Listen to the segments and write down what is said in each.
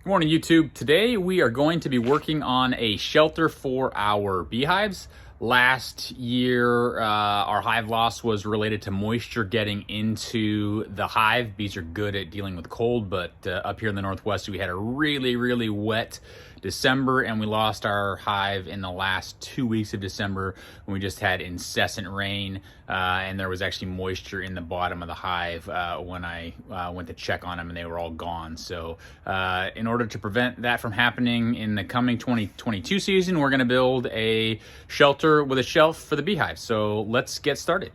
Good morning, YouTube. Today we are going to be working on a shelter for our beehives. Last year, our hive loss was related to moisture getting into the hive. Bees are good at dealing with cold, but up here in the Northwest, we had a really wet December, and we lost our hive in the last 2 weeks of December when we just had incessant rain, and there was actually moisture in the bottom of the hive when I went to check on them, and they were all gone. So in order to prevent that from happening in the coming 2022 season, we're going to build a shelter with a shelf for the beehive. So let's get started.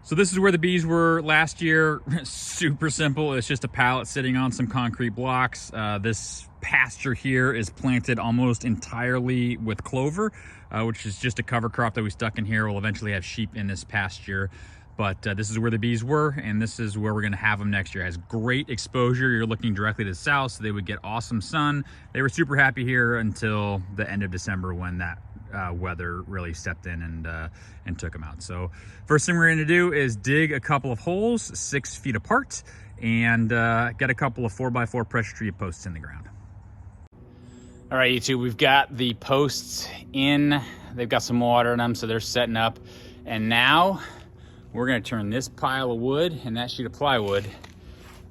So this is where the bees were last year. Super simple. It's just a pallet sitting on some concrete blocks. This pasture here is planted almost entirely with clover, which is just a cover crop that we stuck in here. We'll eventually have sheep in this pasture. But this is where the bees were, and this is where we're gonna have them next year. It has great exposure. You're looking directly to the south, so they would get awesome sun. They were super happy here until the end of December when that weather really stepped in and took them out. So first thing we're gonna do is dig a couple of holes 6 feet apart and get a couple of 4x4 pressure treated posts in the ground. All right, YouTube, we've got the posts in. They've got some water in them, so they're setting up. And now we're gonna turn this pile of wood and that sheet of plywood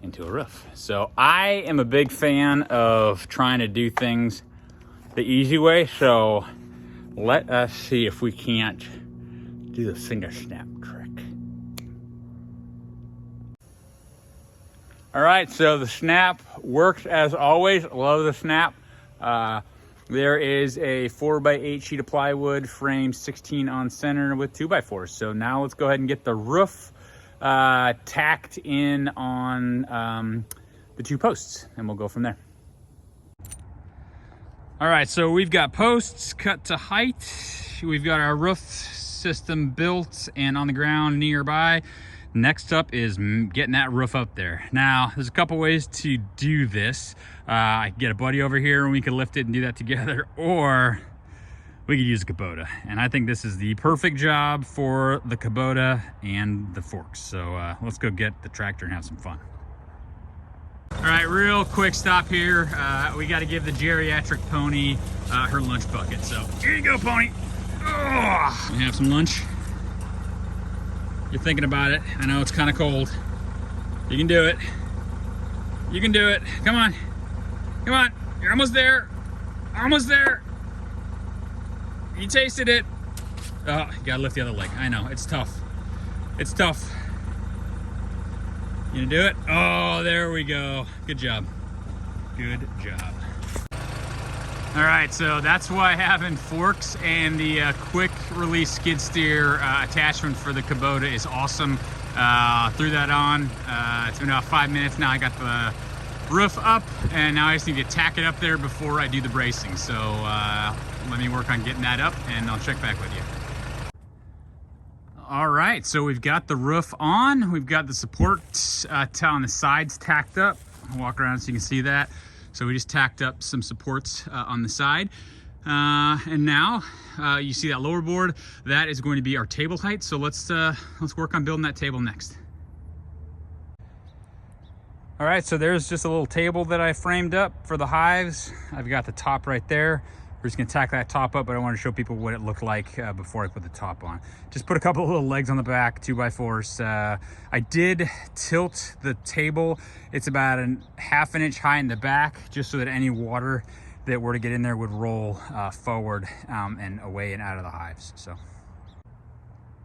into a roof. So I am a big fan of trying to do things the easy way. So let us see if we can't do the finger snap trick. All right, so the snap works as always. Love the snap. There is a 4x8 sheet of plywood frame, 16 on center with 2x4s. So now let's go ahead and get the roof tacked in on the 2 posts, and we'll go from there. All right, so we've got posts cut to height. We've got our roof system built and on the ground nearby. Next up is getting that roof up there. Now, there's a couple ways to do this. I could get a buddy over here and we could lift it and do that together, or we could use a Kubota. And I think this is the perfect job for the Kubota and the forks. So let's go get the tractor and have some fun. All right, real quick stop here. We got to give the geriatric pony her lunch bucket. So here you go, pony. Oh, you have some lunch. You're thinking about it. I know it's kind of cold. You can do it. You can do it. Come on. Come on. You're almost there. Almost there. You tasted it. Oh, you gotta lift the other leg. I know, it's tough. It's tough. You gonna do it? Oh, there we go. Good job. Good job. All right, so that's why having forks and the quick release skid steer attachment for the Kubota is awesome. Threw that on. It's been about 5 minutes now. I got the roof up, and now I just need to tack it up there before I do the bracing. So let me work on getting that up, and I'll check back with you. All right, so we've got the roof on. We've got the support on the sides tacked up. I'll walk around so you can see that. So we just tacked up some supports on the side. And now you see that lower board, that is going to be our table height. So let's work on building that table next. All right, so there's just a little table that I framed up for the hives. I've got the top right there. We're just gonna tack that top up, but I want to show people what it looked like before I put the top on. Just put a couple of little legs on the back, 2x4s. I did tilt the table. It's about a ½ inch high in the back, just so that any water that were to get in there would roll forward and away and out of the hives. So,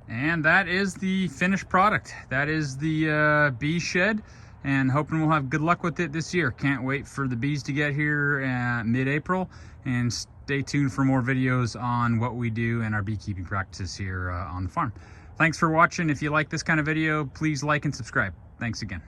and that is the finished product. That is the bee shed, and hoping we'll have good luck with it this year. Can't wait for the bees to get here mid-April, and stay tuned for more videos on what we do and our beekeeping practices here on the farm. Thanks for watching. If you like this kind of video, please like and subscribe. Thanks again.